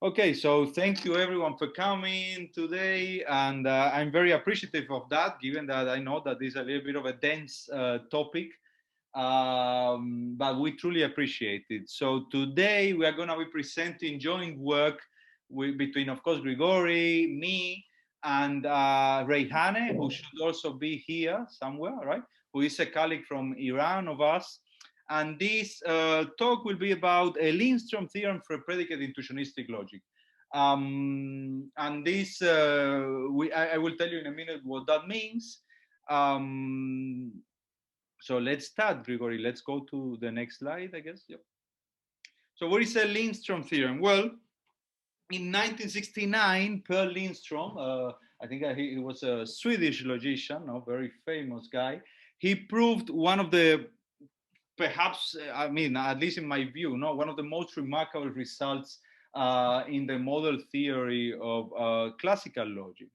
Okay, so thank you everyone for coming today, and I'm very appreciative of that, given that I know that this is a little bit of a dense topic, but we truly appreciate it. So today we are going to be presenting joint work between, of course, Grigory, me, and Reihane, who should also be here somewhere, right? Who is a colleague from Iran of us. And this talk will be about a Lindstrom theorem for predicate intuitionistic logic. And this, I will tell you in a minute what that means. So let's start, Grigory. Let's go to the next slide, I guess. Yep. So what is a Lindstrom theorem? Well, in 1969, Per Lindström, I think he was a Swedish logician, a very famous guy. He proved one of the perhaps, I mean, at least in my view, one of the most remarkable results in the model theory of classical logic.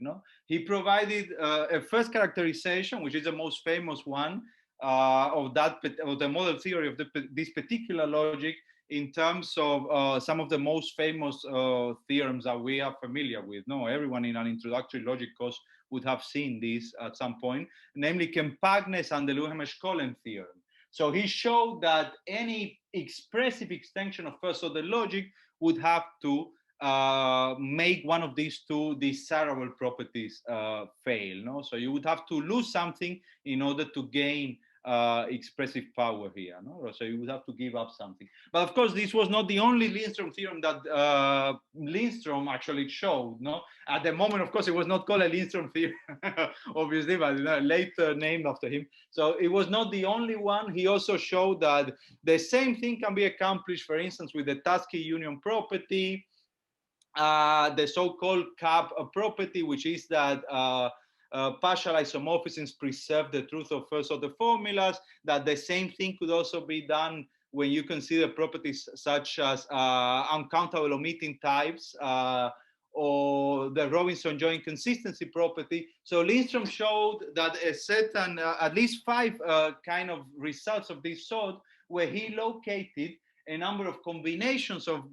He provided a first characterization, which is the most famous one of the model theory of this particular logic, in terms of some of the most famous theorems that we are familiar with. Everyone in an introductory logic course would have seen this at some point, namely compactness and the Luhmer-Schkolem theorem. So he showed that any expressive extension of first order logic would have to make one of these two desirable properties fail. So you would have to lose something in order to gain expressive power here. So you would have to give up something. But of course, this was not the only Lindstrom theorem that Lindstrom actually showed. At the moment, of course, it was not called a Lindstrom theorem, obviously, but later named after him. So it was not the only one. He also showed that the same thing can be accomplished, for instance, with the Tarski Union Property, the so-called CAP property, which is that partial isomorphisms preserve the truth of first order formulas, that the same thing could also be done when you consider properties such as uncountable omitting types or the Robinson joint consistency property. So Lindstrom showed that a certain, at least 5 kind of results of this sort, where he located a number of combinations of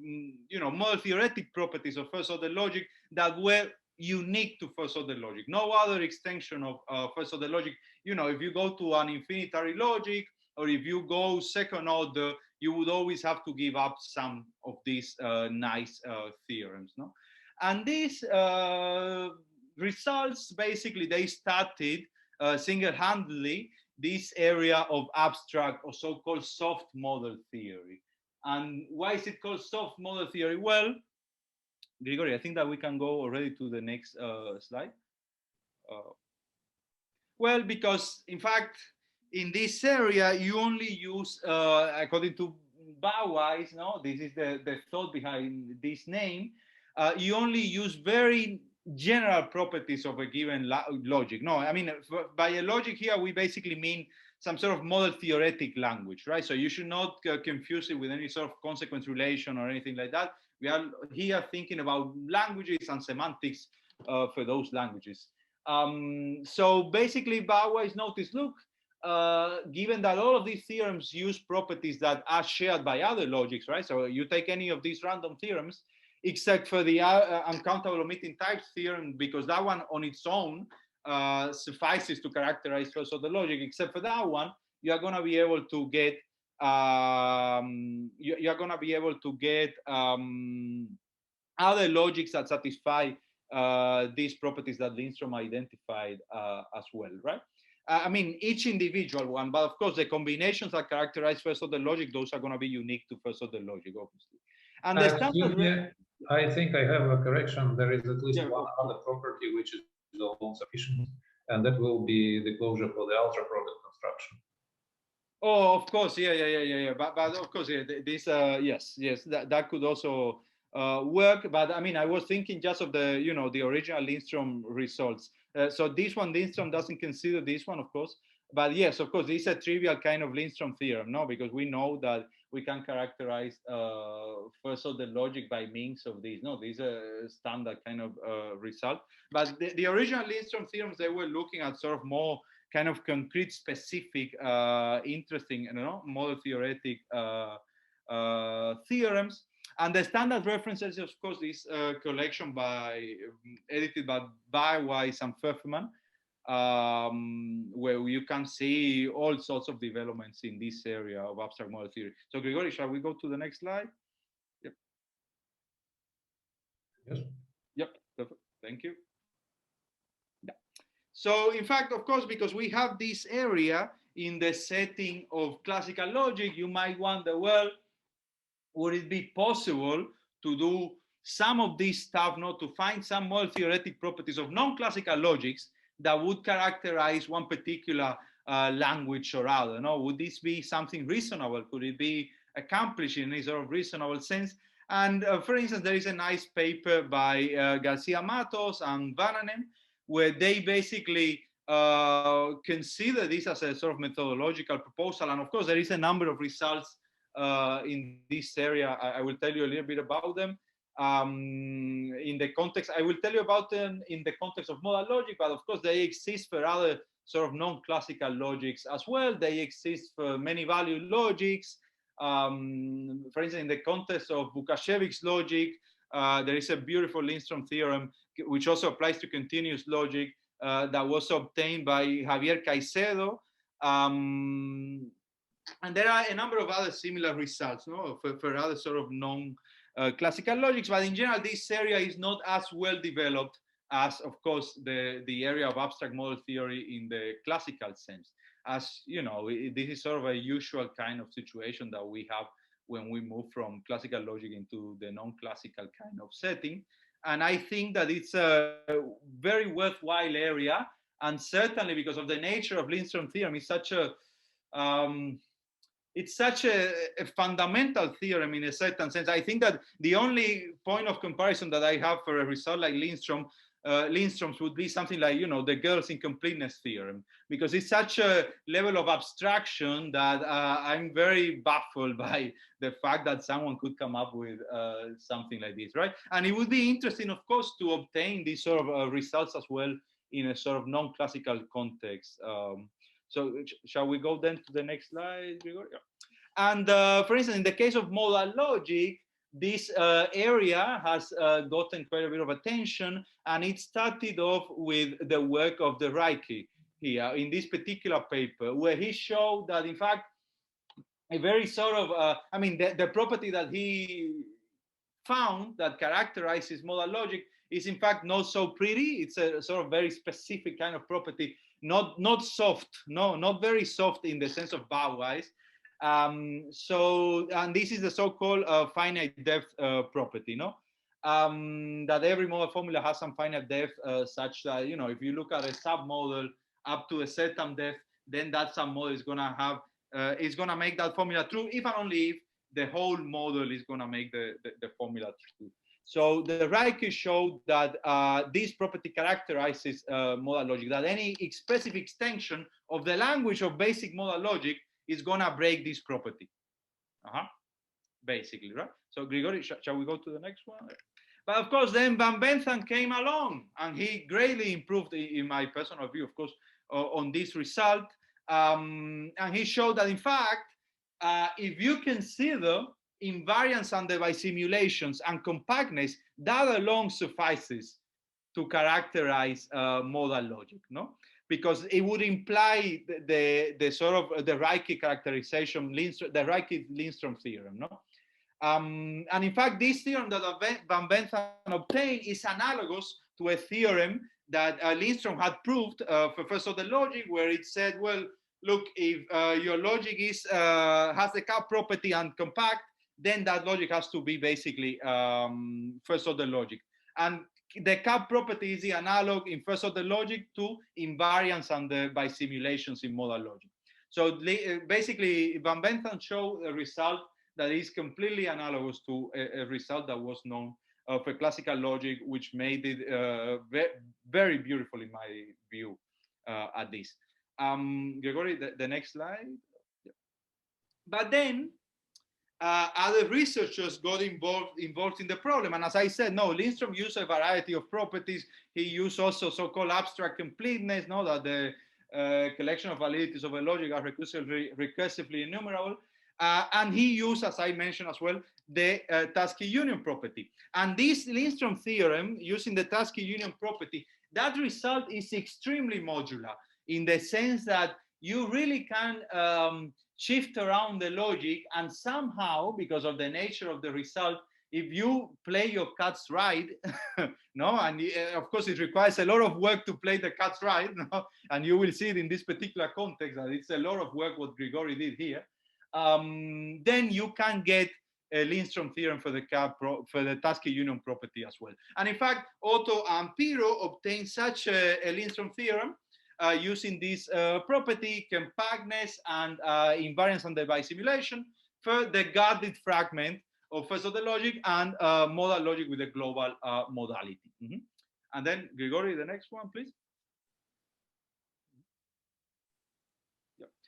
model theoretic properties of first order logic that were unique to first order logic. No other extension of first order logic. If you go to an infinitary logic, or if you go second order, you would always have to give up some of these nice theorems. And these results, basically, they started single-handedly this area of abstract or so-called soft model theory. And why is it called soft model theory? Well, Grigory, I think that we can go already to the next slide. Well, because in fact, in this area, you only use, according to Bauweiss, this is the thought behind this name, you only use very general properties of a given logic. I mean, by a logic here, we basically mean some sort of model theoretic language, right? So you should not confuse it with any sort of consequence relation or anything like that. We are here thinking about languages and semantics for those languages. So basically, Bauweiss noticed, look, given that all of these theorems use properties that are shared by other logics, right? So you take any of these random theorems, except for the uncountable omitting types theorem, because that one on its own suffices to characterize first order logic. Except for that one, you are going to be able to get other logics that satisfy these properties that Lindstrom identified as well, right? I mean, each individual one, but of course, the combinations that characterize first order logic, those are going to be unique to first order logic, obviously. And the standard. I think I have a correction. There is at least one other property which is all sufficient, and that will be the closure for the ultra product construction. Oh, of course, yeah. But of course, yeah, this, yes, that could also work. But I mean, I was thinking just of the, the original Lindstrom results. So this one, Lindstrom doesn't consider this one, of course. But yes, of course, this is a trivial kind of Lindstrom theorem, because we know that we can characterize first order logic by means of these. This is a standard kind of result. But the original Lindstrom theorems, they were looking at sort of more kind of concrete, specific, interesting, model theoretic theorems. And the standard references, of course, this collection edited by Weiss and Pfefferman, where you can see all sorts of developments in this area of abstract model theory. So, Grigory, shall we go to the next slide? Yep. Yes. Yep. Perfect. Thank you. Yeah. So, in fact, of course, because we have this area in the setting of classical logic, you might wonder, well, would it be possible to do some of this stuff, to find some more theoretic properties of non-classical logics that would characterize one particular language or other? Would this be something reasonable? Could it be accomplished in a sort of reasonable sense? And for instance, there is a nice paper by Garcia Matos and Vananen, where they basically consider this as a sort of methodological proposal. And of course, there is a number of results in this area. I will tell you a little bit about them. In the context, I will tell you about them in the context of modal logic, but of course they exist for other sort of non-classical logics as well. They exist for many value logics. For instance, in the context of Bukashevic's logic, there is a beautiful Lindstrom theorem, which also applies to continuous logic, that was obtained by Javier Caicedo. And there are a number of other similar results for other sort of non-classical logics, but in general, this area is not as well developed as, of course, the area of abstract model theory in the classical sense. As you know, this is sort of a usual kind of situation that we have when we move from classical logic into the non-classical kind of setting. And I think that it's a very worthwhile area, and certainly because of the nature of Lindstrom theorem, it's such a fundamental theorem in a certain sense. I think that the only point of comparison that I have for a result like Lindstrom's would be something like, the Girl's incompleteness theorem, because it's such a level of abstraction that I'm very baffled by the fact that someone could come up with something like this, right? And it would be interesting, of course, to obtain these sort of results as well in a sort of non-classical context. So shall we go then to the next slide, Grigor? And for instance, in the case of modal logic, this area has gotten quite a bit of attention, and it started off with the work of the Reihane here in this particular paper, where he showed that, in fact, a very sort of, the property that he found that characterizes modal logic is in fact not so pretty. It's a sort of very specific kind of property, not soft, not very soft in the sense of Bauweiss. And this is the so-called finite depth property, that every model formula has some finite depth, such that, if you look at a submodel up to a certain depth, then that submodel is going to have, is going to make that formula true, if and only if the whole model is going to make the formula true. So the Reihane showed that this property characterizes modal logic, that any expressive extension of the language of basic modal logic is going to break this property. Basically, right? So Grigory, shall we go to the next one? But of course, then Van Benthan came along, and he greatly improved, in my personal view, of course, on this result. And he showed that, in fact, if you consider invariance under bisimulations and compactness, that alone suffices to characterize modal logic, because it would imply the sort of the Reihane characterization, the Reihane-Lindstrom theorem, and in fact, this theorem that Van Benthan obtained is analogous to a theorem that Lindstrom had proved for first order logic, where it said, well, look, if your logic has the cap property and compact, then that logic has to be basically first order logic. And the cap property is the analog in first order logic to invariance under bisimulations in modal logic. So basically, Van Benthan showed a result that is completely analogous to a result that was known for classical logic, which made it very beautiful, in my view, at this. Grigory, the next slide. Yeah. But then other researchers got involved in the problem. And as I said, Lindstrom used a variety of properties. He used also so-called abstract completeness, that the collection of validities of a logic are recursively enumerable. And he used, as I mentioned as well, the Tarski Union Property. And this Lindstrom theorem, using the Tarski Union Property, that result is extremely modular in the sense that you really can shift around the logic, and somehow, because of the nature of the result, if you play your cards right, no, and of course it requires a lot of work to play the cards right, no? And you will see it in this particular context that it's a lot of work what Grigory did here. Then you can get a Lindstrom theorem for the Tarski Union Property as well. And in fact, Otto and Piro obtained such a Lindstrom theorem using this property, compactness, and invariance under bisimulation for the guarded fragment of first order logic and modal logic with a global modality. And then Grigory, the next one, please.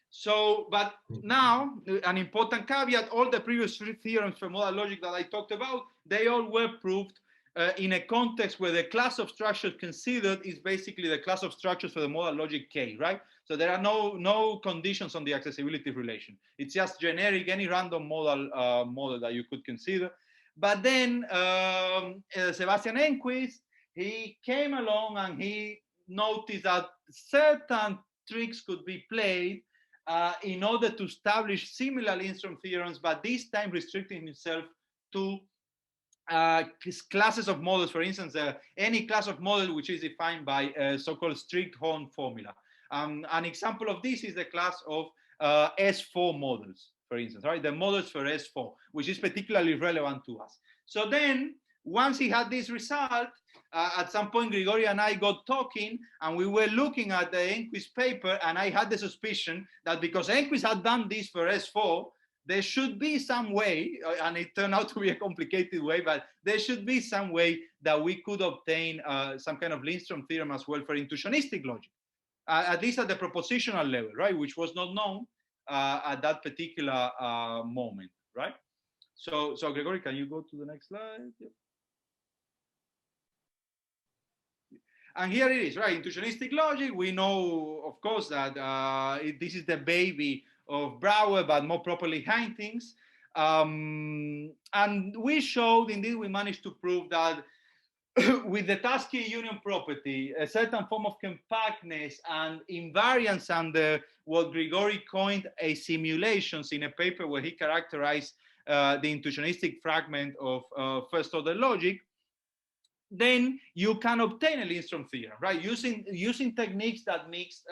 So, but now, an important caveat, all the previous three theorems for modal logic that I talked about, they all were proved in a context where the class of structures considered is basically the class of structures for the modal logic K, right? So there are no conditions on the accessibility relation. It's just generic, any random model that you could consider. But then Sebastian Enquist, he came along and he noticed that certain tricks could be played in order to establish similar Lindstrom theorems, but this time restricting himself to classes of models. For instance, any class of model which is defined by a so-called strict Horn formula. An example of this is the class of S4 models, for instance, right? The models for S4, which is particularly relevant to us. So then, once he had this result, at some point, Grigory and I got talking, and we were looking at the Enquist paper, and I had the suspicion that because Enquist had done this for S4, there should be some way, and it turned out to be a complicated way, but there should be some way that we could obtain some kind of Lindstrom theorem as well for intuitionistic logic, at least at the propositional level, right, which was not known at that particular moment, right? So Grigory, can you go to the next slide? Yep. And here it is, right? Intuitionistic logic. We know, of course, that this is the baby of Brouwer, but more properly Heinting's. And we showed, indeed, we managed to prove that with the Tarski Union Property, a certain form of compactness and invariance under what Grigory coined assimulations in a paper where he characterized the intuitionistic fragment of first order logic, then you can obtain a Lindstrom theorem, right? Using techniques that mix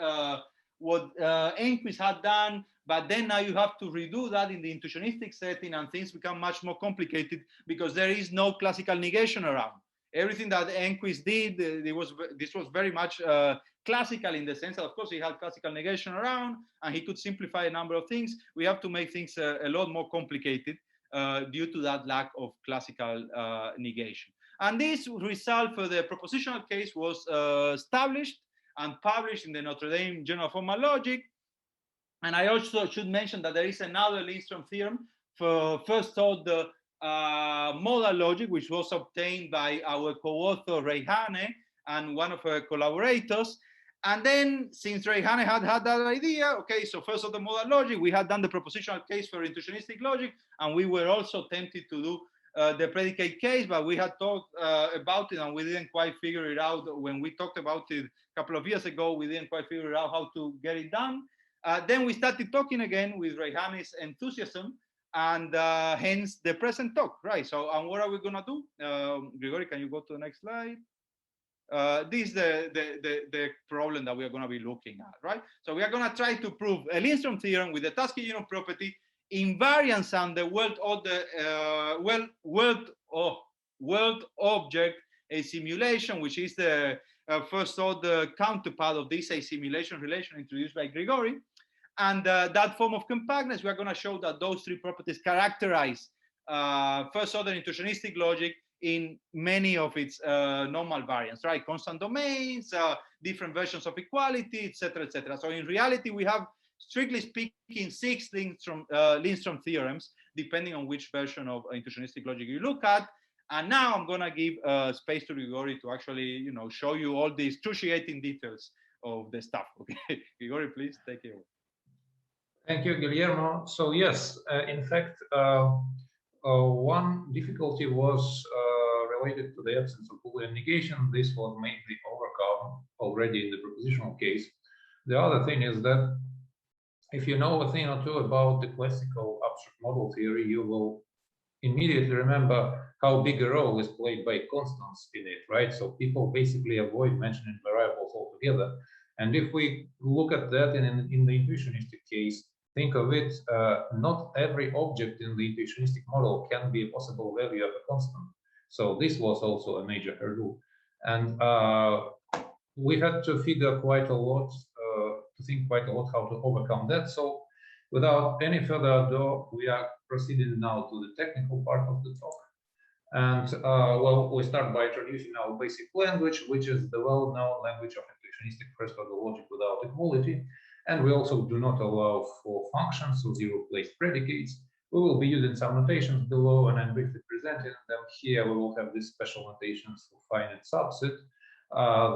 what Enquist had done, but then now you have to redo that in the intuitionistic setting, and things become much more complicated because there is no classical negation around. Everything that Enquist did, this was very much classical in the sense that, of course, he had classical negation around, and he could simplify a number of things. We have to make things a lot more complicated due to that lack of classical negation. And this result for the propositional case was established and published in the Notre Dame Journal of Formal Logic. And I also should mention that there is another Lindstrom theorem for first order modal logic, which was obtained by our co-author Reihane and one of her collaborators. And then, since Reihane had that idea, okay, so first order modal logic, we had done the propositional case for intuitionistic logic, and we were also tempted to do the predicate case, but we had talked about it and we didn't quite figure it out. When we talked about it a couple of years ago, we didn't quite figure out how to get it done. Then we started talking again with Reihane's enthusiasm, and hence the present talk, right? So, and what are we gonna do? Grigory, can you go to the next slide? This is the problem that we are gonna be looking at, right? So we are gonna try to prove a Lindstrom theorem with the Tarski Union Property, invariance under world object assimilation, which is the first order counterpart of this assimilation relation introduced by Grigory. And that form of compactness, we are going to show that those three properties characterize first order intuitionistic logic in many of its normal variants, right? Constant domains, different versions of equality, etc., etc. So in reality, we have, strictly speaking, 6 Lindstrom theorems, depending on which version of intuitionistic logic you look at. And now I'm going to give space to Grigory to actually, show you all the excruciating details of the stuff. Okay, Grigory, please take it away. Thank you, Guillermo. So yes, in fact, one difficulty was related to the absence of Boolean negation. This was mainly overcome already in the propositional case. The other thing is that if you know a thing or two about the classical abstract model theory, you will immediately remember how big a role is played by constants in it, right? So people basically avoid mentioning variables altogether. And if we look at that in the intuitionistic case, think of it, not every object in the intuitionistic model can be a possible value of a constant. So this was also a major hurdle. And we had to figure quite a lot, to think quite a lot how to overcome that. So without any further ado, we are proceeding now to the technical part of the talk. And well, we start by introducing our basic language, which is the well-known language of intuitionistic first-order logic without equality. And we also do not allow for functions, so zero-placed predicates. We will be using some notations below, and I'm briefly presenting them here. We will have these special notations for finite subset,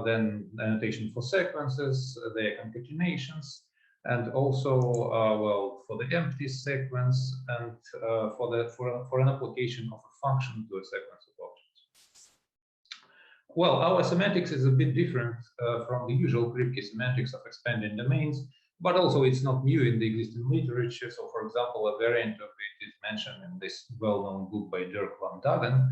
then the notation for sequences, their concatenations, and also well, for the empty sequence, and for an application of a function to a sequence of objects. Well, our semantics is a bit different from the usual Kripke semantics of expanding domains, but also it's not new in the existing literature. So, for example, a variant of it is mentioned in this well-known book by Dirk van Dagen.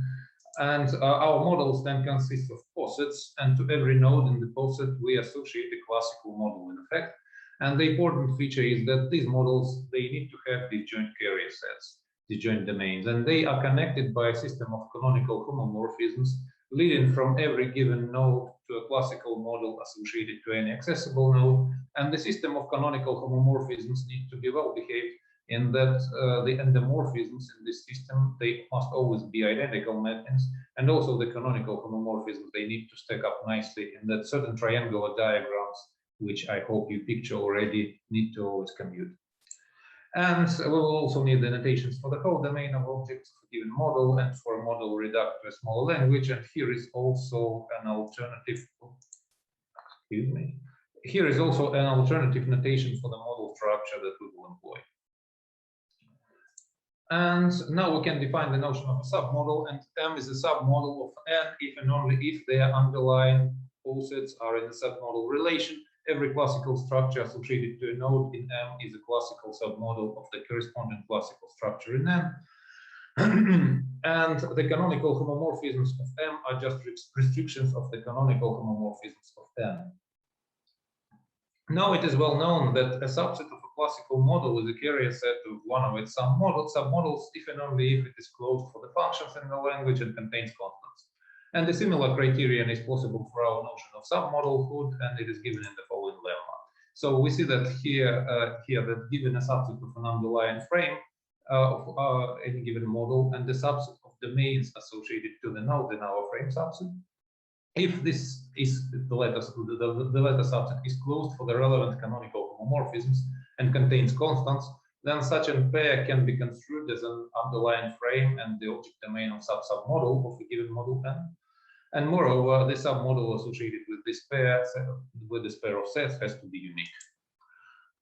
And our models then consist of posets, and to every node in the poset we associate a classical model in effect. And the important feature is that these models, they need to have disjoint carrier sets, disjoint domains, and they are connected by a system of canonical homomorphisms leading from every given node to a classical model associated to any accessible node. And the system of canonical homomorphisms need to be well behaved in that the endomorphisms in this system, they must always be identical mappings, and also the canonical homomorphisms, they need to stack up nicely in that certain triangular diagrams, which I hope you picture already, need to always commute. And we will also need the notations for the whole domain of objects of a given model and for a model reduced to a smaller language. And here is also an alternative, excuse me, here is also an alternative notation for the model structure that we will employ. And now we can define the notion of a submodel, and M is a submodel of N if and only if their underlying posets are in a submodel relation. Every classical structure associated to a node in M is a classical submodel of the corresponding classical structure in M. And the canonical homomorphisms of M are just restrictions of the canonical homomorphisms of N. Now it is well known that a subset of a classical model is a carrier set of one of its submodels if and only if it is closed for the functions in the language and contains constants. And a similar criterion is possible for our notion of submodelhood, and it is given in the following lemma. So we see that here, that given a subset of an underlying frame of any given model and the subset of domains associated to the node in our frame subset, if this is the latter subset is closed for the relevant canonical homomorphisms and contains constants, then such a pair can be construed as an underlying frame and the object domain of submodel of a given model N. And moreover, the submodel associated with this pair of sets has to be unique.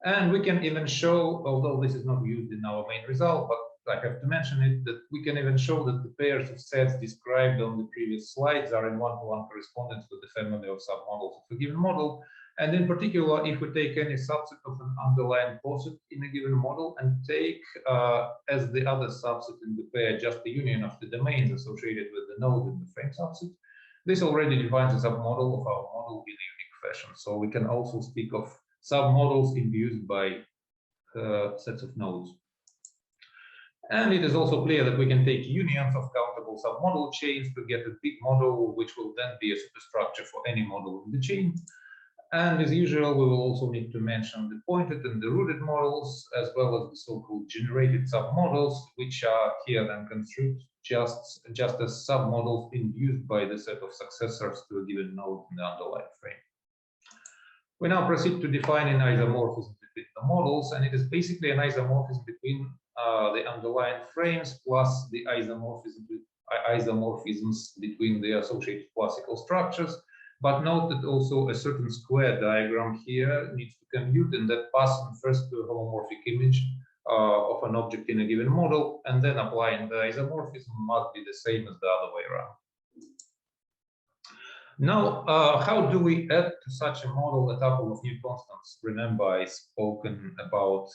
And we can even show, although this is not used in our main result, but I have to mention it, that we can even show that the pairs of sets described on the previous slides are in one-to-one correspondence with the family of submodels of a given model. And in particular, if we take any subset of an underlying poset in a given model and take as the other subset in the pair just the union of the domains associated with the node in the frame subset, this already defines a submodel of our model in a unique fashion. So we can also speak of submodels induced by sets of nodes. And it is also clear that we can take unions of countable submodel chains to get a big model, which will then be a superstructure for any model in the chain. And as usual, we will also need to mention the pointed and the rooted models, as well as the so-called generated submodels, which are here then construed just as submodels induced by the set of successors to a given node in the underlying frame. We now proceed to define an isomorphism between the models, and it is basically an isomorphism between the underlying frames plus the isomorphisms between the associated classical structures. But note that also a certain square diagram here needs to compute, and that passing first to a homomorphic image of an object in a given model, and then applying the isomorphism must be the same as the other way around. Now, how do we add to such a model a tuple of new constants? Remember, I spoken about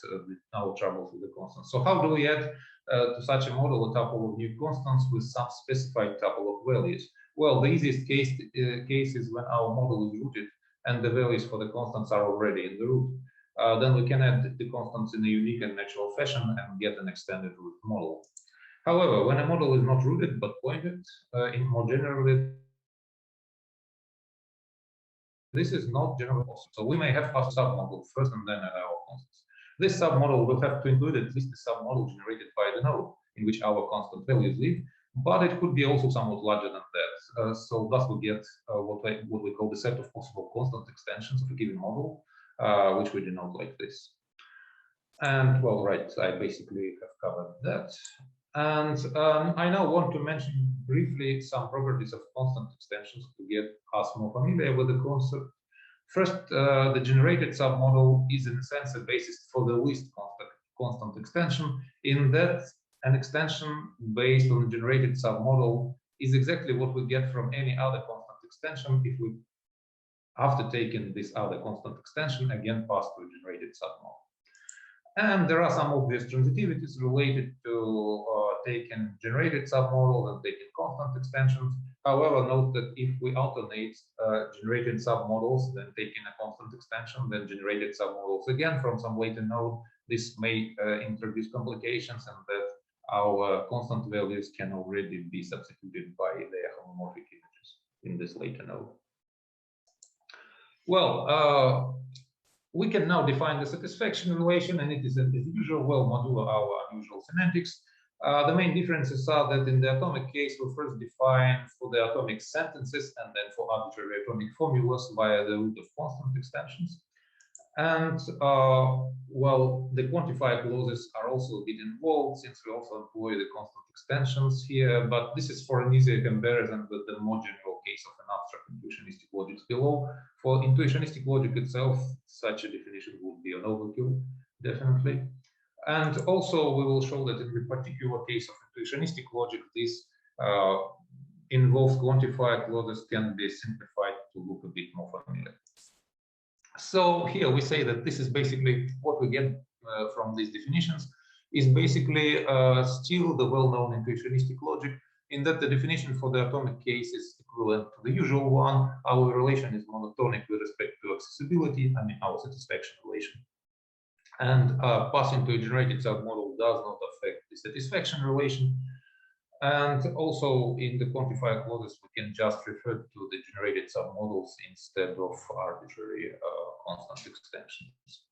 our troubles with the constants. So how do we add to such a model a tuple of new constants with some specified tuple of values? Well, the easiest case is when our model is rooted and the values for the constants are already in the root. Then we can add the constants in a unique and natural fashion and get an extended root model. However, when a model is not rooted but pointed, more generally, this is not generally possible. So we may have a submodel first and then add our constants. This submodel will have to include at least the submodel generated by the node in which our constant values live, but it could be also somewhat larger than that. So thus we get what we call the set of possible constant extensions of a given model, which we denote like this. And well, right, I basically have covered that. And I now want to mention briefly some properties of constant extensions to get us more familiar with the concept. First, the generated submodel is in a sense a basis for the least constant extension, in that an extension based on the generated submodel is exactly what we get from any other constant extension if we, after taking this other constant extension, again pass to a generated submodel. And there are some obvious transitivities related to taking generated submodels and taking constant extensions. However, note that if we alternate generated submodels, then taking a constant extension, then generated submodels again from some later node, this may introduce complications, and that our constant values can already be substituted by their homomorphic images in this later node. Well, we can now define the satisfaction relation, and it is as usual, well, modulo our unusual semantics. The main differences are that in the atomic case, we first define for the atomic sentences and then for arbitrary atomic formulas via the root of constant extensions. And well, the quantifier clauses are also a bit involved, since we also employ the constant extensions here, but this is for an easier comparison with the more general case of an abstract intuitionistic logic below. For intuitionistic logic itself, such a definition would be an overkill, definitely. And also, we will show that in the particular case of intuitionistic logic, this involved quantifier clauses can be simplified to look a bit more familiar. So here we say that this is basically what we get from these definitions is basically still the well-known intuitionistic logic, in that the definition for the atomic case is equivalent to the usual one. Our relation is monotonic with respect to accessibility, I mean our satisfaction relation. And passing to a generated submodel does not affect the satisfaction relation. And also in the quantifier clauses, we can just refer to the generated submodels instead of arbitrary constant extensions.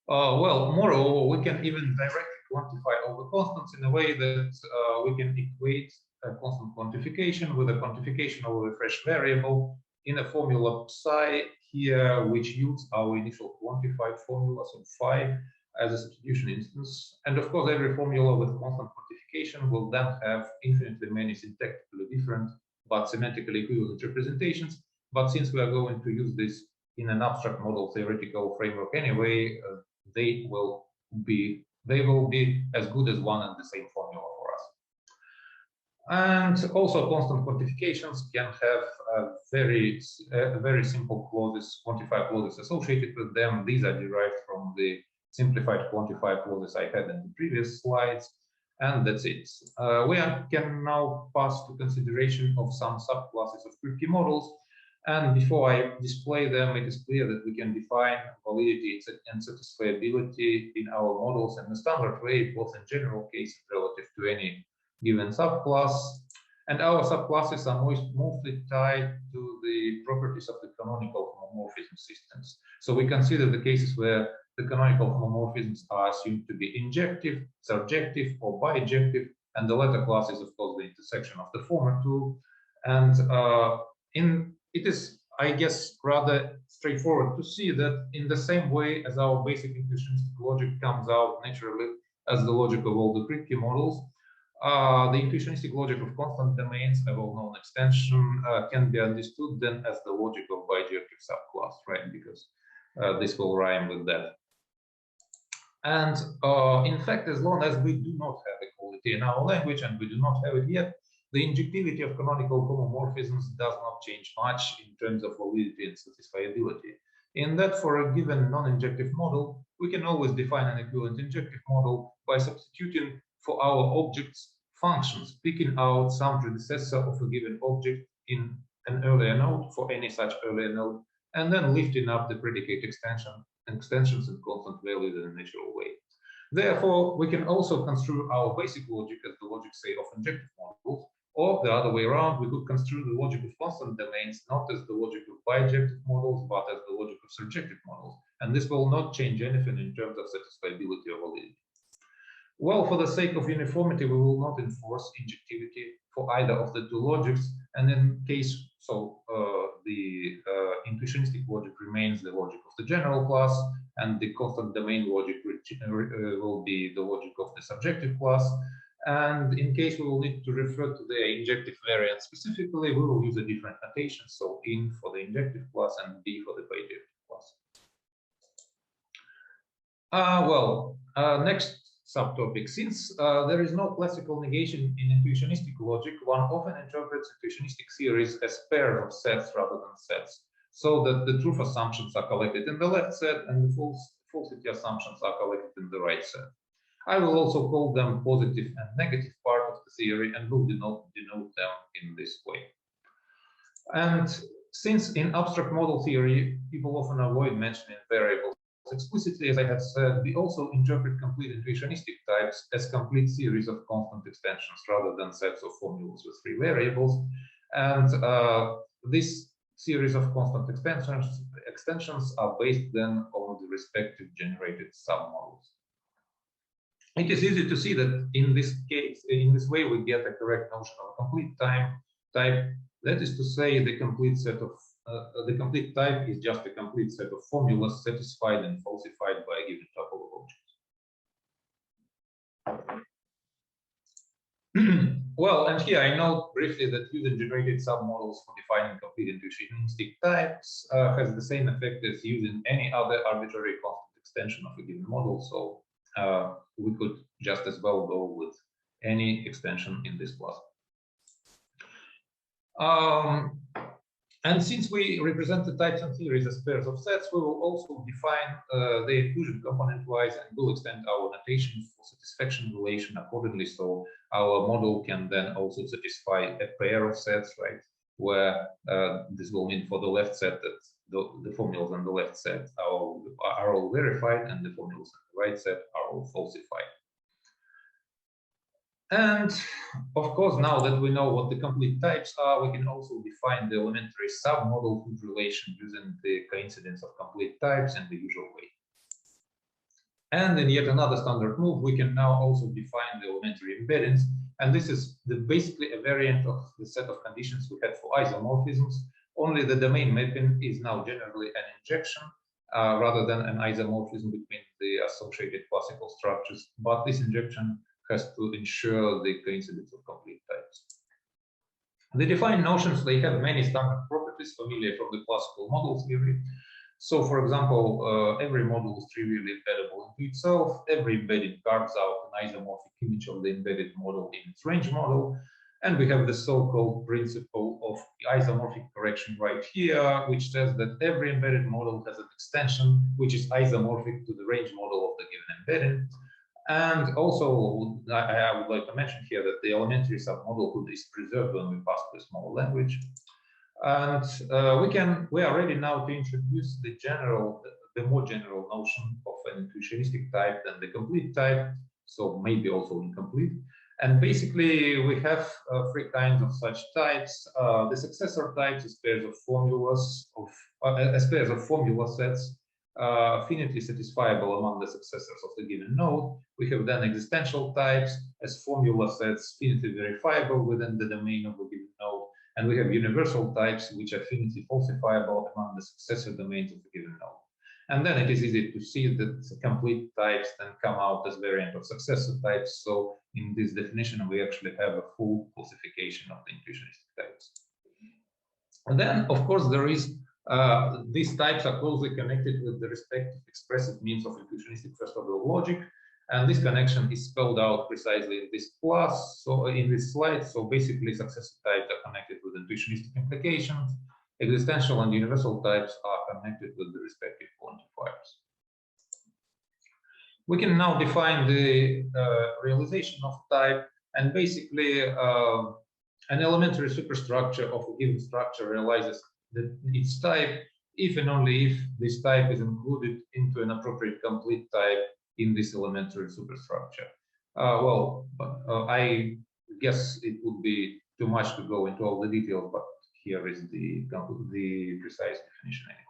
Well, moreover, we can even directly quantify all the constants in a way that we can equate a constant quantification with a quantification of a fresh variable in a formula psi here, which yields our initial quantified formula, so phi, as a substitution instance. And of course, every formula with constant quantification will then have infinitely many syntactically different but semantically equivalent representations. But since we are going to use this in an abstract model theoretical framework anyway, they will be as good as one and the same formula for us. And also constant quantifications can have very simple clauses, quantifier clauses associated with them. These are derived from the simplified quantifier clauses I had in the previous slides, and that's it. We can now pass to consideration of some subclasses of Kripke models. And before I display them, it is clear that we can define validity and satisfiability in our models in a standard way, both in general case and relative to any given subclass. And our subclasses are mostly tied to the properties of the canonical homomorphism systems. So we consider the cases where the canonical homomorphisms are assumed to be injective, surjective, or bijective, and the latter class is, of course, the intersection of the former two. And it is, I guess, rather straightforward to see that in the same way as our basic intuitionistic logic comes out naturally as the logic of all the Kripke models, The intuitionistic logic of constant domains, a well-known extension, can be understood then as the logic of bijective subclass, right? Because this will rhyme with that. And in fact, as long as we do not have equality in our language, and we do not have it yet, the injectivity of canonical homomorphisms does not change much in terms of validity and satisfiability. In that, for a given non-injective model, we can always define an equivalent injective model by substituting for our objects functions, picking out some predecessor of a given object in an earlier node for any such earlier node, and then lifting up the predicate extensions and constant values in a natural way. Therefore, we can also construe our basic logic as the logic, say, of injective models, or the other way around, we could construe the logic of constant domains not as the logic of bijective models, but as the logic of surjective models. And this will not change anything in terms of satisfiability or validity. Well, for the sake of uniformity, we will not enforce injectivity for either of the two logics. And in case so, the intuitionistic logic remains the logic of the general class, and the constant domain logic will be the logic of the subjective class. And in case we will need to refer to the injective variant specifically, we will use a different notation. So in for the injective class and b for the bijective class. Next subtopic. Since there is no classical negation in intuitionistic logic, one often interprets intuitionistic theories as pairs of sets rather than sets, so that the truth assumptions are collected in the left set and the falsity assumptions are collected in the right set. I will also call them positive and negative part of the theory and will denote them in this way. And since in abstract model theory, people often avoid mentioning variables explicitly, as I have said, we also interpret complete intuitionistic types as complete series of constant extensions rather than sets of formulas with free variables. And this series of constant extensions are based then on the respective generated submodels. It is easy to see that in this case, in this way, we get a correct notion of a complete type. That is to say, the complete set of the complete type is just a complete set of formulas satisfied and falsified by a given tuple of objects. Well, and here I note briefly that user-generated submodels for defining complete intuitionistic types has the same effect as using any other arbitrary constant extension of a given model. So we could just as well go with any extension in this class. And since we represent the types and theories as pairs of sets, we will also define the inclusion component-wise and will extend our notation for satisfaction relation accordingly. So our model can then also satisfy a pair of sets, right? Where this will mean for the left set that the formulas on the left set are all verified and the formulas on the right set are all falsified. And of course, now that we know what the complete types are, we can also define the elementary submodel relation using the coincidence of complete types in the usual way. And in yet another standard move, we can now also define the elementary embeddings. And this is basically a variant of the set of conditions we had for isomorphisms. Only the domain mapping is now generally an injection rather than an isomorphism between the associated classical structures. But this injection has to ensure the coincidence of complete types. The defined notions, they have many standard properties familiar from the classical model theory. So, for example, every model is trivially embeddable into itself. Every embedding carves out an isomorphic image of the embedded model in its range model. And we have the so-called principle of isomorphic correction right here, which says that every embedded model has an extension which is isomorphic to the range model of the given embedding. And also, I would like to mention here that the elementary submodel is preserved when we pass to a small language. And we are ready now to introduce the more general notion of an intuitionistic type than the complete type, so maybe also incomplete. And basically, we have three kinds of such types. The successor types as pairs of formulas as pairs of formula sets. Finitely satisfiable among the successors of the given node. We have then existential types as formula sets finitely verifiable within the domain of a given node. And we have universal types which are finitely falsifiable among the successor domains of the given node. And then it is easy to see that complete types then come out as variant of successor types. So in this definition, we actually have a full classification of the intuitionistic types. And then, of course, there is these types are closely connected with the respective expressive means of intuitionistic first-order logic. And this connection is spelled out precisely in this class, so in this slide. So basically, successor types are connected with intuitionistic implications. Existential and universal types are connected with the respective quantifiers. We can now define the realization of type, and basically an elementary superstructure of a given structure realizes its type if and only if this type is included into an appropriate complete type in this elementary superstructure. I guess it would be too much to go into all the details, but here is the precise definition anyway.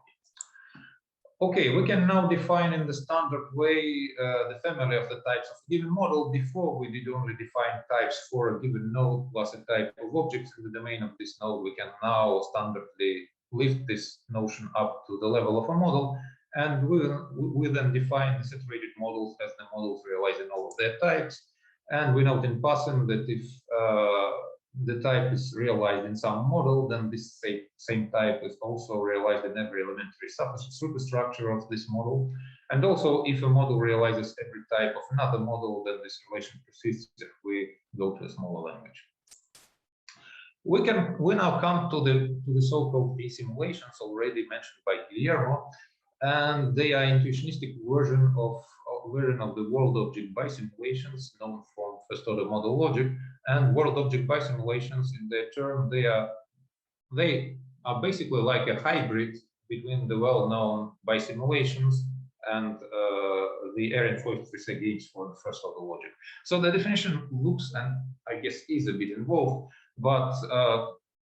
Okay, we can now define in the standard way the family of the types of a given model. Before, we did only define types for a given node plus a type of objects in the domain of this node. We can now standardly lift this notion up to the level of a model, and we then define the saturated models as the models realizing all of their types. And we note in passing that if the type is realized in some model, then this same type is also realized in every elementary superstructure of this model. And also, if a model realizes every type of another model, then this relation persists if we go to a smaller language. We now come to the so-called assimulations already mentioned by Guillermo, and they are intuitionistic version of the world object bisimulations known from first-order model logic. And world object bisimulations, in their term, they are basically like a hybrid between the well-known bisimulations and the Ehrenfeucht-Frisé games for the first-order logic. So the definition looks, and I guess is a bit involved, but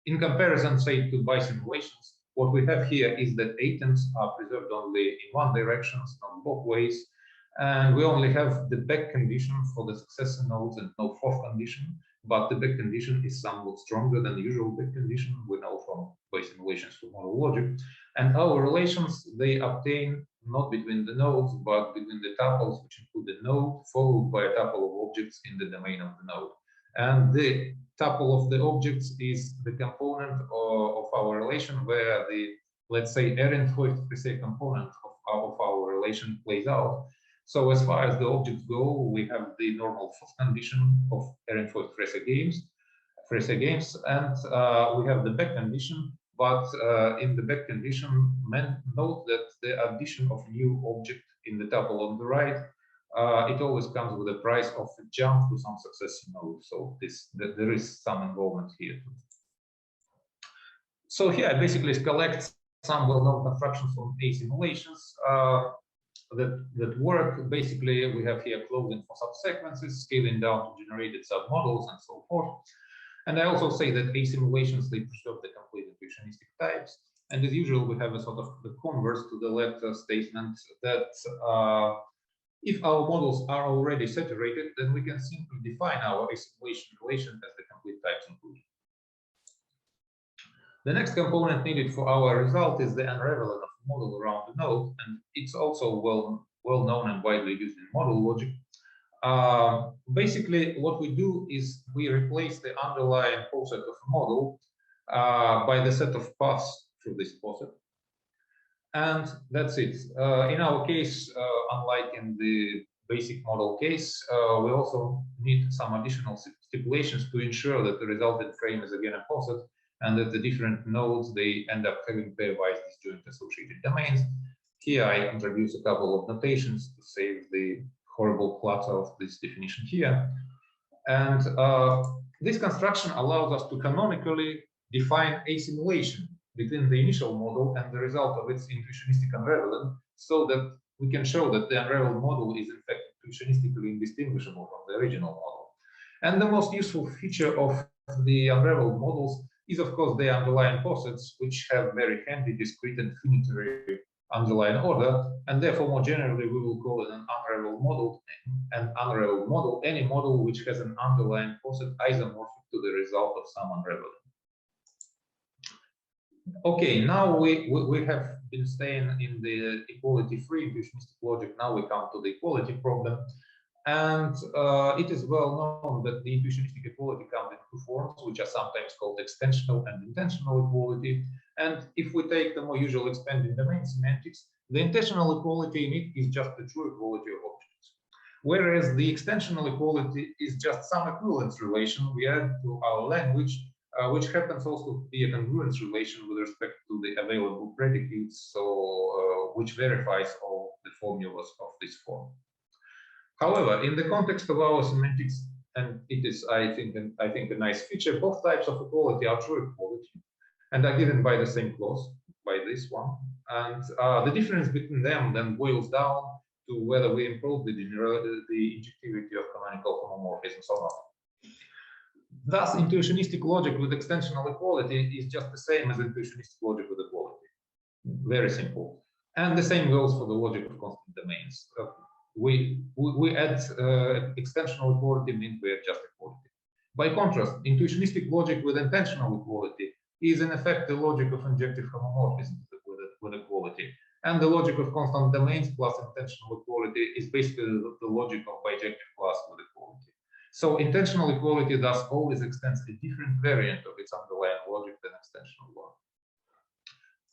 in comparison, say, to bisimulations, what we have here is that atoms are preserved only in one direction, not both ways. And we only have the back condition for the successor nodes and no fourth condition, but the back condition is somewhat stronger than the usual back condition we know from bisimulations to model logic. And our relations, they obtain not between the nodes, but between the tuples, which include the node, followed by a tuple of objects in the domain of the node. And the tuple of the objects is the component of our relation where the, let's say, Ehrenfeucht-Frisé component of our relation plays out. So as far as the objects go, we have the normal fourth condition of Ehrenfeucht-Frisé games, and we have the back condition. But in the back condition, note that the addition of new object in the tuple on the right, it always comes with a price of a jump to some successor node. So there is some involvement here too. So here I basically collect some well-known constructions from assimulations that work. Basically, we have here closing for subsequences, scaling down to generated submodels, and so forth. And I also say that assimulations, they preserve the complete intuitionistic types. And as usual, we have a sort of the converse to the latter statement that if our models are already saturated, then we can simply define our assimilation relation as the complete types inclusion. The next component needed for our result is the unraveling of a model around the node, and it's also well known and widely used in model logic. Basically, what we do is we replace the underlying poset of a model by the set of paths through this poset. And that's it. In our case, unlike in the basic model case, we also need some additional stipulations to ensure that the resultant frame is again a poset, and that the different nodes, they end up having pairwise disjoint associated domains. Here I introduce a couple of notations to save the horrible clutter of this definition here. And this construction allows us to canonically define assimilation between the initial model and the result of its intuitionistic unraveling, so that we can show that the unraveled model is in fact intuitionistically indistinguishable from the original model. And the most useful feature of the unraveled models is, of course, the underlying posets, which have very handy discrete and finitary underlying order, and therefore more generally we will call it an unraveled model any model which has an underlying poset isomorphic to the result of some unraveling. Okay, now we have been staying in the equality-free intuitionistic logic. Now we come to the equality problem. And it is well known that the intuitionistic equality comes in two forms, which are sometimes called extensional and intensional equality. And if we take the more usual expanding domain semantics, the intensional equality in it is just the true equality of objects. Whereas the extensional equality is just some equivalence relation we add to our language, which happens also to be a congruence relation with respect to the available predicates, so which verifies all the formulas of this form. However, in the context of our semantics, and it is, I think, a nice feature, both types of equality are true equality and are given by the same clause, by this one. And the difference between them then boils down to whether we improve the injectivity of canonical homomorphisms or not. Thus, intuitionistic logic with extensional equality is just the same as intuitionistic logic with equality. Very simple. And the same goes for the logic of constant domains. We add extensional equality means we add just equality. By contrast, intuitionistic logic with intensional equality is in effect the logic of injective homomorphism with equality. And the logic of constant domains plus intensional equality is basically the logic of bijective class with equality. So intensional equality thus always extends a different variant of its underlying logic than extensional one.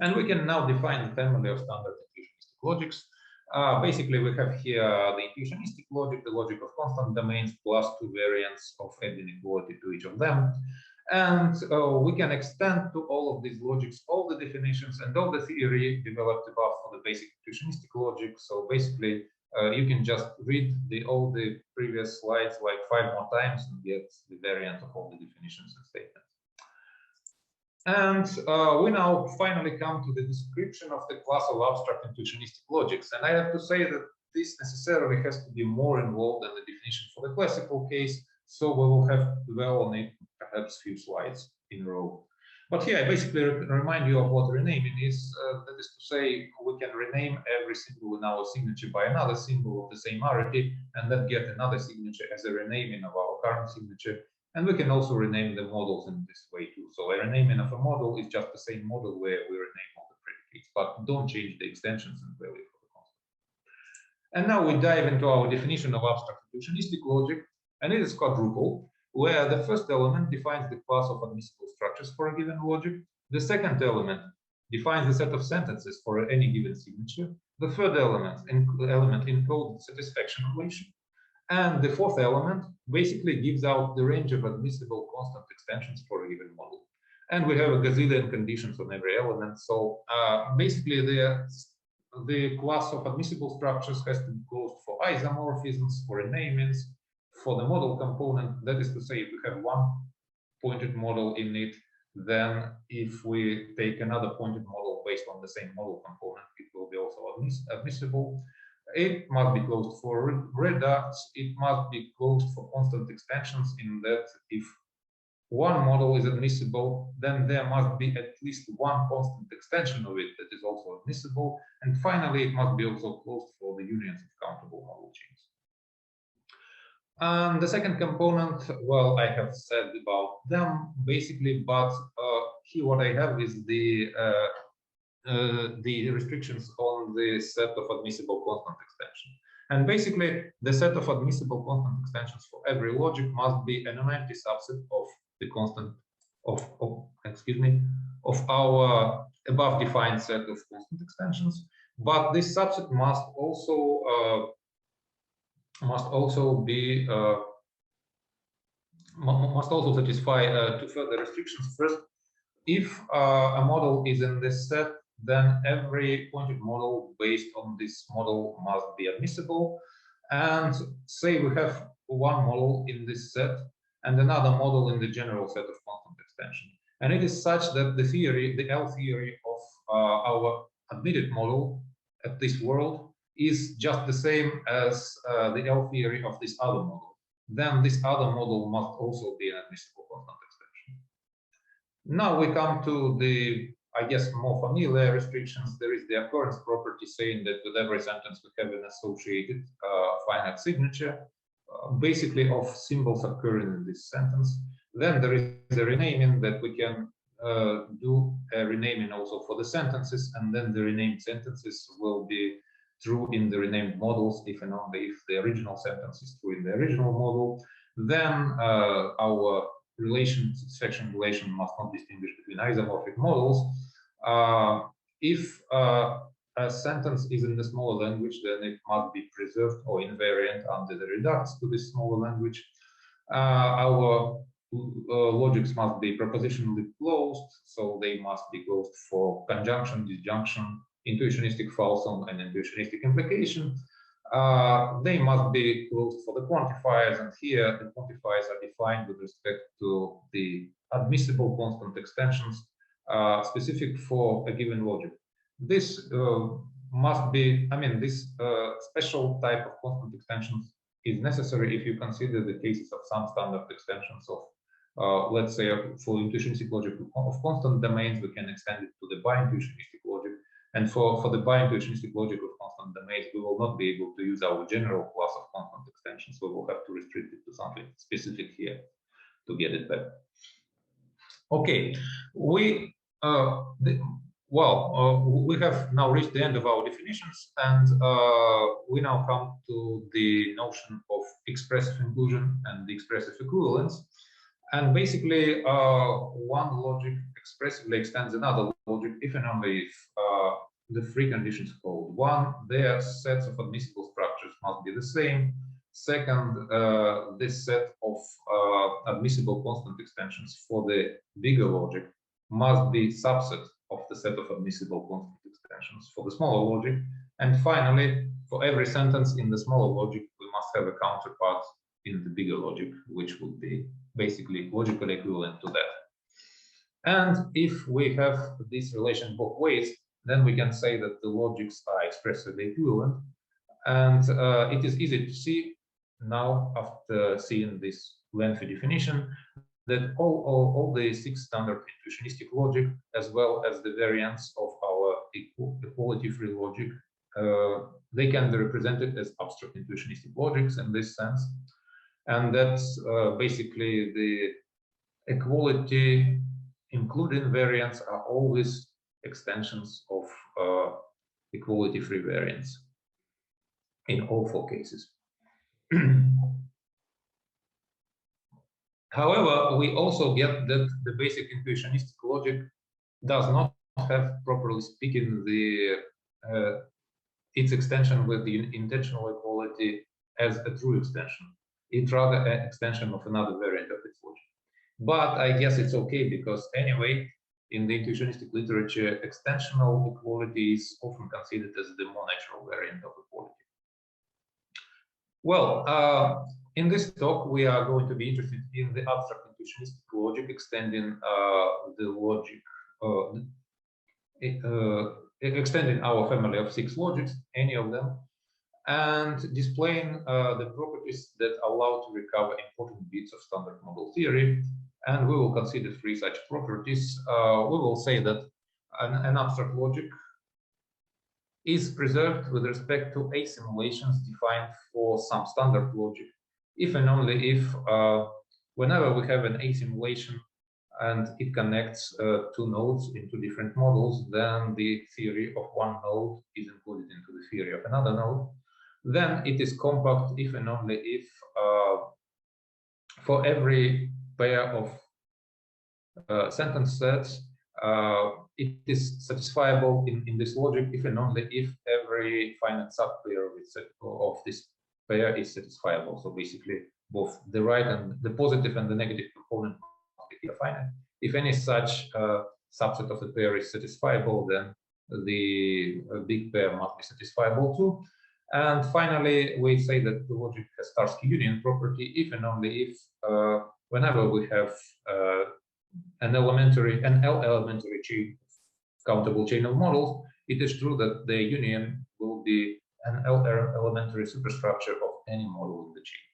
And we can now define the family of standard intuitionistic logics. Basically, we have here the intuitionistic logic, the logic of constant domains, plus two variants of adding equality to each of them. And we can extend to all of these logics all the definitions and all the theory developed above for the basic intuitionistic logic. So basically, you can just read all the previous slides like 5 more times and get the variant of all the definitions and statements. And we now finally come to the description of the class of abstract intuitionistic logics. And I have to say that this necessarily has to be more involved than the definition for the classical case. So we will have to dwell on it perhaps few slides in a row. But here I basically remind you of what renaming is. That is to say, we can rename every symbol in our signature by another symbol of the same rarity, and then get another signature as a renaming of our current signature. And we can also rename the models in this way too. So a renaming of a model is just the same model where we rename all the predicates, but don't change the extensions and value for the constant. And now we dive into our definition of abstract intuitionistic logic, and it is quadruple, where the first element defines the class of admissible structures for a given logic. The second element defines the set of sentences for any given signature. The third element encodes the satisfaction relation. And the fourth element basically gives out the range of admissible constant extensions for a given model. And we have a gazillion conditions on every element. So basically the class of admissible structures has to be closed for isomorphisms, for renamings, for the model component. That is to say, if we have one pointed model in it, then if we take another pointed model based on the same model component, it will be also admissible. It must be closed for reducts. It must be closed for constant extensions, in that if one model is admissible, then there must be at least one constant extension of it that is also admissible. And finally, it must be also closed for the unions of countable model chains. And the second component, well, I have said about them basically, but here what I have is the restrictions on the set of admissible constant extension. And basically, the set of admissible constant extensions for every logic must be an empty subset of the constant of our above defined set of constant extensions. But this subset must also satisfy two further restrictions. First, if a model is in this set, then every pointed model based on this model must be admissible. And say we have one model in this set and another model in the general set of constant extension. And it is such that the theory, the L theory of our admitted model at this world is just the same as the L theory of this other model. Then this other model must also be an admissible constant extension. Now we come to the, I guess, more familiar restrictions. There is the occurrence property saying that with every sentence we have an associated finite signature, basically of symbols occurring in this sentence. Then there is the renaming that we can do a renaming also for the sentences, and then the renamed sentences will be true in the renamed models if and only if the original sentence is true in the original model. Then our satisfaction relation must not distinguish between isomorphic models. If a sentence is in the smaller language, then it must be preserved or invariant under the redux to this smaller language. Our logics must be propositionally closed, so they must be closed for conjunction, disjunction, intuitionistic falsum, and intuitionistic implication. They must be closed for the quantifiers, and here the quantifiers are defined with respect to the admissible constant extensions specific for a given logic. This must be, this special type of constant extensions is necessary if you consider the cases of some standard extensions of, let's say, for intuitionistic logic of constant domains, we can extend it to the bi-intuitionistic logic. And for the bi-intuitionistic logic of constant domains, we will not be able to use our general class of constant extensions. We will have to restrict it to something specific here to get it back. Okay, we have now reached the end of our definitions, and we now come to the notion of expressive inclusion and the expressive equivalence. And basically, one logic expressively extends another logic if and only if the three conditions hold. One, their sets of admissible structures must be the same. Second, this set of admissible constant extensions for the bigger logic must be subset of the set of admissible constant extensions for the smaller logic. And finally, for every sentence in the smaller logic, we must have a counterpart in the bigger logic, which would be basically logically equivalent to that. And if we have this relation both ways, then we can say that the logics are expressively equivalent. And it is easy to see now, after seeing this lengthy definition, that all the six standard intuitionistic logic, as well as the variants of our equality-free logic, they can be represented as abstract intuitionistic logics in this sense. And that's basically the equality, including variants, are always extensions of equality-free variants in all four cases. However, we also get that the basic intuitionistic logic does not have, properly speaking, its extension with the intensional equality as a true extension. It's rather an extension of another variant of its logic. But I guess it's okay, because anyway, in the intuitionistic literature, extensional equality is often considered as the more natural variant of equality. Well, in this talk, we are going to be interested in the abstract intuitionistic logic, extending the logic, extending our family of six logics, any of them, and displaying the properties that allow to recover important bits of standard model theory. And we will consider three such properties. We will say that an abstract logic is preserved with respect to assimulations defined for some standard logic, if and only if, whenever we have an assimilation and it connects two nodes into different models, then the theory of one node is included into the theory of another node. Then it is compact if and only if for every pair of sentence sets, it is satisfiable in this logic if and only if every finite subpair of this pair is satisfiable. So basically, both the right and the positive and the negative component must be finite. If any such subset of the pair is satisfiable, then the big pair must be satisfiable too. And finally, we say that the logic has Tarski Union Property if and only if, whenever we have an L-elementary chain, countable chain of models, it is true that the union will be an L-elementary superstructure of any model in the chain.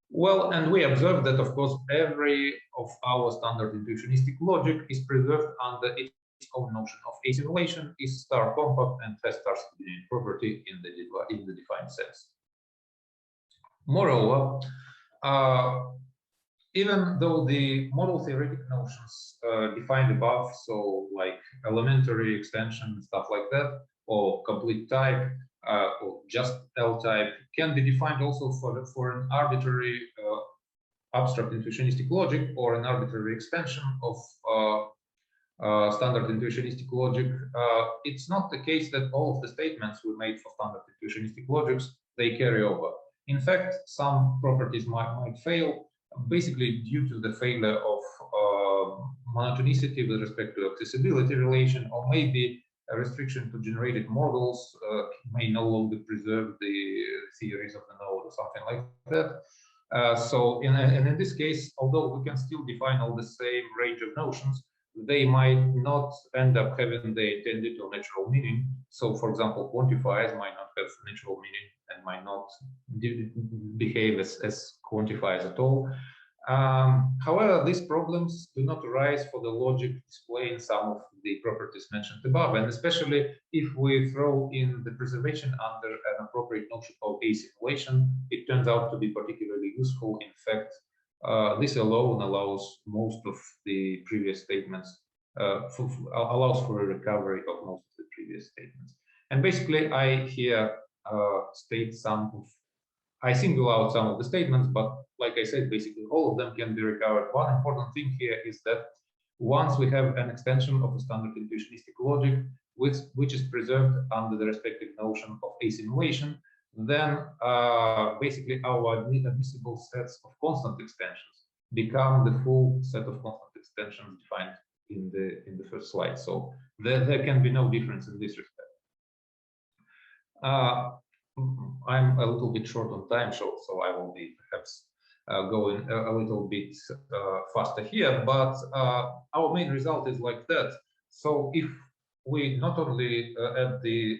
Well, and we observe that, of course, every of our standard intuitionistic logic is preserved under its own notion of assimilation, is star-compact, and has Tarski Union Property in the defined sense. Moreover, even though the model theoretic notions defined above, so like elementary extension, stuff like that, or complete type, or just L type, can be defined also for an arbitrary abstract intuitionistic logic or an arbitrary extension of standard intuitionistic logic. It's not the case that all of the statements we made for standard intuitionistic logics, they carry over. In fact, some properties might fail, basically due to the failure of monotonicity with respect to accessibility relation, or maybe a restriction to generated models may no longer preserve the theories of the node or something like that. So in this case, although we can still define all the same range of notions, they might not end up having the intended or natural meaning. So, for example, quantifiers might not have natural meaning and might not behave as quantifiers at all. However, these problems do not arise for the logic displaying some of the properties mentioned above, and especially if we throw in the preservation under an appropriate notion of assimilation, it turns out to be particularly useful. In fact, this alone allows most of the previous statements, allows for a recovery of most of the previous statements. And basically, I here state some of, I single out some of the statements, but like I said, basically all of them can be recovered. One important thing here is that once we have an extension of a standard intuitionistic logic, which is preserved under the respective notion of assimilation, then basically our admissible sets of constant extensions become the full set of constant extensions defined in the first slide. So there can be no difference in this respect. I'm a little bit short on time, so I will be perhaps going a little bit faster here, but our main result is like that. So if we not only add the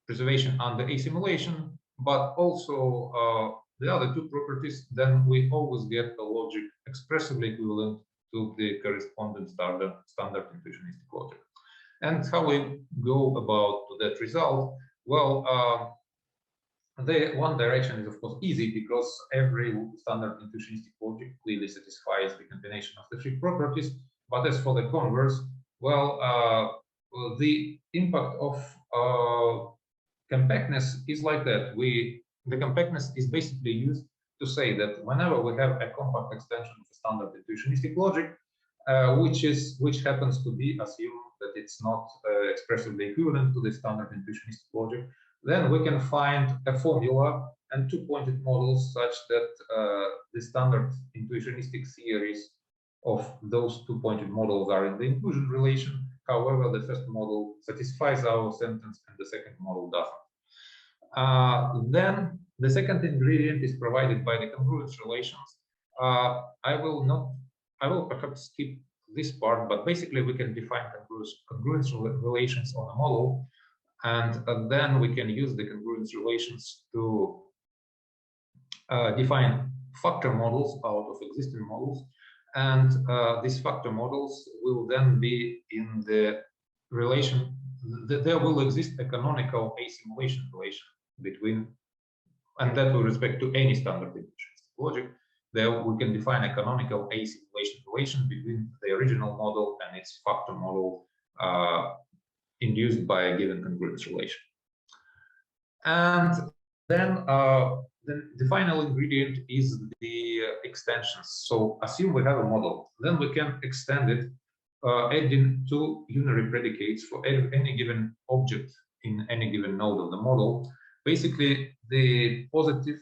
preservation under assimilation, but also the other two properties, then we always get a logic expressively equivalent to the corresponding standard intuitionistic logic. And how we go about that result? Well, the one direction is of course easy, because every standard intuitionistic logic clearly satisfies the combination of the three properties. But as for the converse, well, the impact of compactness is like that. The compactness is basically used to say that whenever we have a compact extension of a standard intuitionistic logic, which happens to be assumed that it's not expressively equivalent to the standard intuitionistic logic, then we can find a formula and two-pointed models such that the standard intuitionistic theories of those two-pointed models are in the inclusion relation. However, the first model satisfies our sentence and the second model doesn't. Then the second ingredient is provided by the congruence relations. I will perhaps skip this part, but basically we can define congruence relations on a model, and then we can use the congruence relations to define factor models out of existing models. And these factor models will then be in the relation, there will exist a canonical assimilation relation between, and that with respect to any standard intuitionistic logic, there we can define a canonical assimilation relation between the original model and its factor model induced by a given congruence relation. And then the final ingredient is the extensions. So assume we have a model, then we can extend it, adding two unary predicates for any given object in any given node of the model. Basically, the positive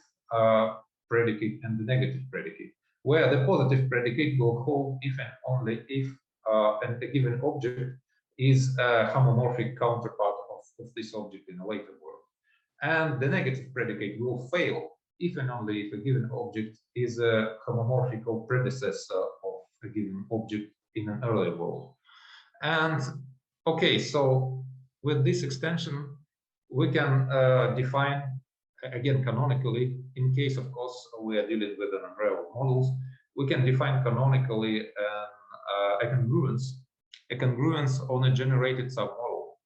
predicate and the negative predicate, where the positive predicate will hold if and only if a given object is a homomorphic counterpart of this object in a later world. And the negative predicate will fail if and only if a given object is a homomorphical predecessor of a given object in an earlier world. And okay, so with this extension, we can define, again, canonically, in case, of course, we are dealing with an umbrella of models, we can define canonically a congruence on a generated submodel.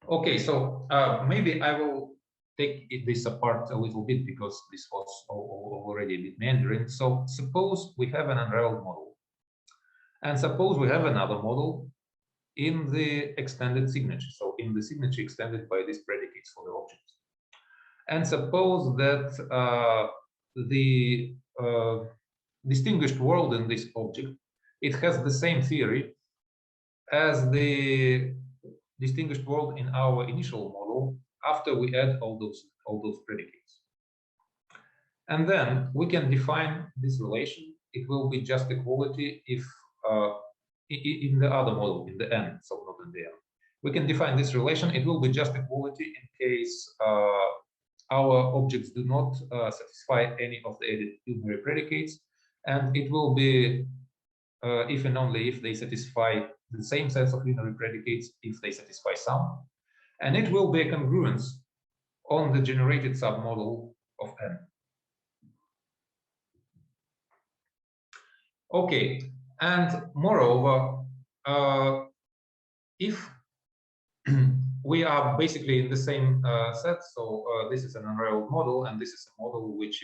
Okay, so maybe I will take this apart a little bit because this was already a bit meandering. So suppose we have an unraveled model, and suppose we have another model in the extended signature, so in the signature extended by these predicates for the object. And suppose that the distinguished world in this object, it has the same theory as the distinguished world in our initial model after we add all those predicates. And then we can define this relation. It will be just equality if in the other model, in the N, so not in the M. We can define this relation. It will be just equality in case our objects do not satisfy any of the added unary predicates, and it will be if and only if they satisfy the same sets of unary predicates, if they satisfy some, and it will be a congruence on the generated submodel of N. Okay, and moreover, if we are basically in the same set, so this is an unraveled model, and this is a model which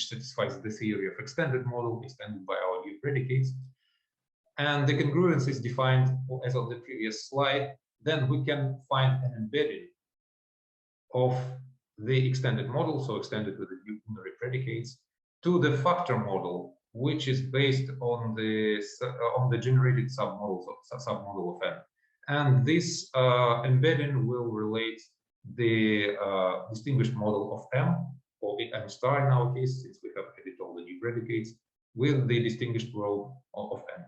satisfies the theory of extended model extended by our new predicates, and the congruence is defined as on the previous slide, then we can find an embedding of the extended model, so extended with the unary predicates, to the factor model, which is based on the generated submodel of N. And this embedding will relate the distinguished model of M, or M star in our case, since we have added all the new predicates, with the distinguished world of N.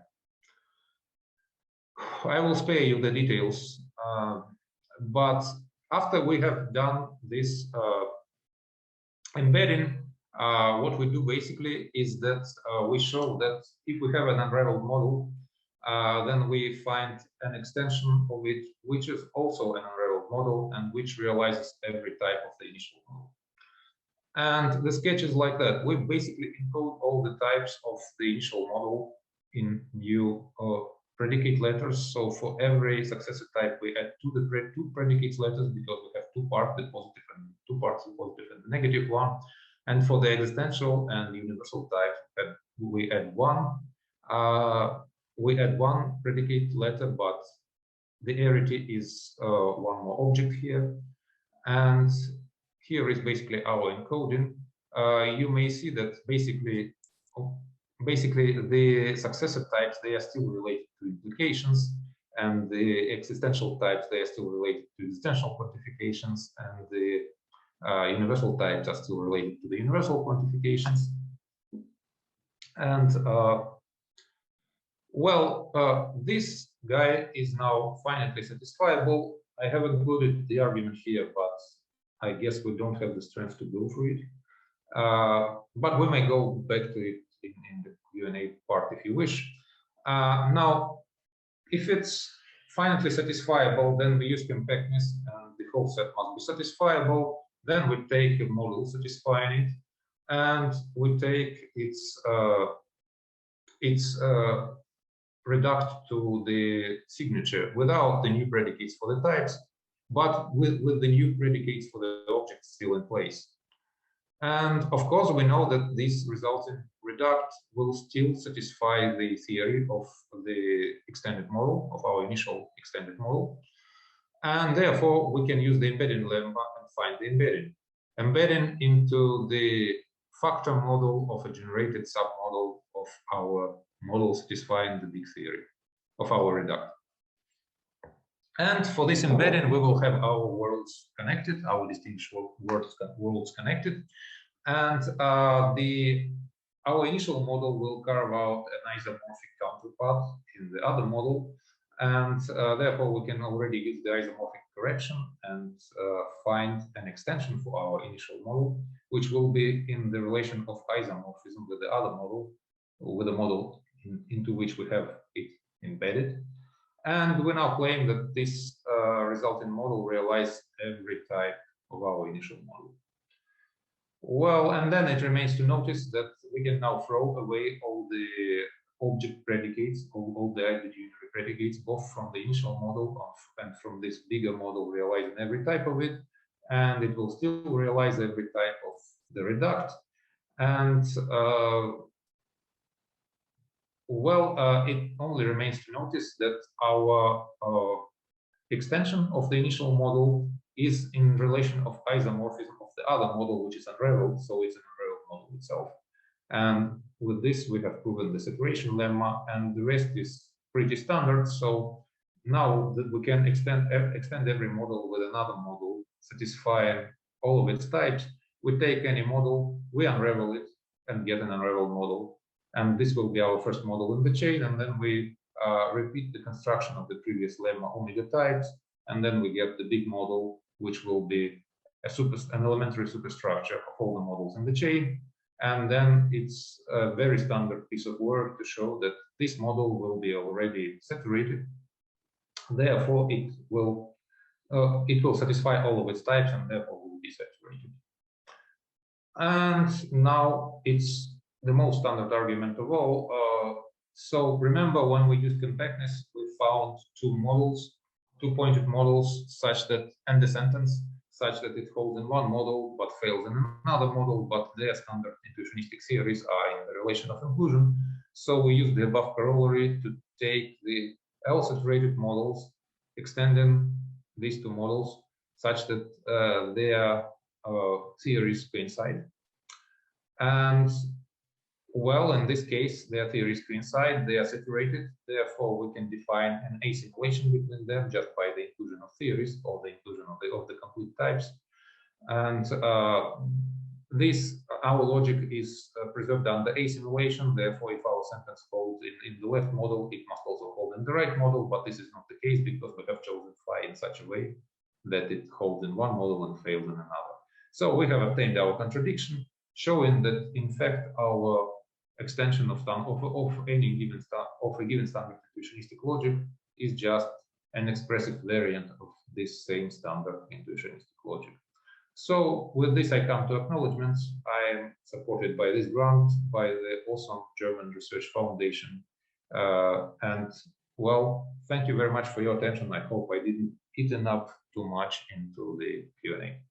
I will spare you the details, but after we have done this embedding, what we do basically is that we show that if we have an unraveled model, then we find an extension of it, which is also an unraveled model and which realizes every type of the initial model. And the sketch is like that. We basically encode all the types of the initial model in new predicate letters. So for every successor type, we add two predicates letters because we have two parts, the positive and two parts, the positive and the negative one. And for the existential and universal type, we add one. We add one predicate letter, but the arity is one more object here. And here is basically our encoding. You may see that basically the successor types, they are still related to implications, and the existential types, they are still related to existential quantifications, and the universal types are still related to the universal quantifications. And this guy is now finitely satisfiable. I have included the argument here, but I guess we don't have the strength to go through it. But we may go back to it in the Q&A part if you wish. Now, if it's finitely satisfiable, then we use compactness, and the whole set must be satisfiable. Then we take a model satisfying it, and we take its reduct to the signature without the new predicates for the types, but with the new predicates for the objects still in place. And of course, we know that this resulting reduct will still satisfy the theory of the extended model, of our initial extended model. And therefore, we can use the embedding lemma and find the embedding. Embedding into the factor model of a generated submodel of our model satisfying the big theory of our reduct. And for this embedding, we will have our worlds connected, our distinguished worlds connected. And our initial model will carve out an isomorphic counterpart in the other model. And therefore, we can already use the isomorphic correction and find an extension for our initial model, which will be in the relation of isomorphism with the other model, with the model into which we have it embedded. And we now claim that this resulting model realizes every type of our initial model. Well, and then it remains to notice that we can now throw away all the object predicates, all the unary predicates, both from the initial model and from this bigger model realizing every type of it. and it will still realize every type of the reduct. And it only remains to notice that our extension of the initial model is in relation of isomorphism of the other model, which is unraveled, so it's an unraveled model itself. And with this, we have proven the separation lemma, and the rest is pretty standard. So now that we can extend every model with another model, satisfying all of its types, we take any model, we unravel it, and get an unraveled model. And this will be our first model in the chain, and then we repeat the construction of the previous lemma omega types, and then we get the big model, which will be an elementary superstructure of all the models in the chain. And then it's a very standard piece of work to show that this model will be already saturated. Therefore, it will satisfy all of its types, and therefore will be saturated. And now it's the most standard argument of all. So remember, when we used compactness, we found two pointed models such that, and the sentence such that it holds in one model but fails in another model, but their standard intuitionistic theories are in the relation of inclusion. So we use the above corollary to take the L-saturated models, extending these two models such that their theories coincide. And well, in this case, their theories coincide, they are separated, therefore we can define an asymulation between them just by the inclusion of theories or the inclusion of the complete types. And our logic is preserved under asymulation, therefore if our sentence holds in the left model, it must also hold in the right model, but this is not the case because we have chosen phi in such a way that it holds in one model and fails in another. So we have obtained our contradiction, showing that in fact our extension of a given standard intuitionistic logic is just an expressive variant of this same standard intuitionistic logic. So with this, I come to acknowledgements. I am supported by this grant by the awesome German Research Foundation. And well, thank you very much for your attention. I hope I didn't eat up too much into the Q&A.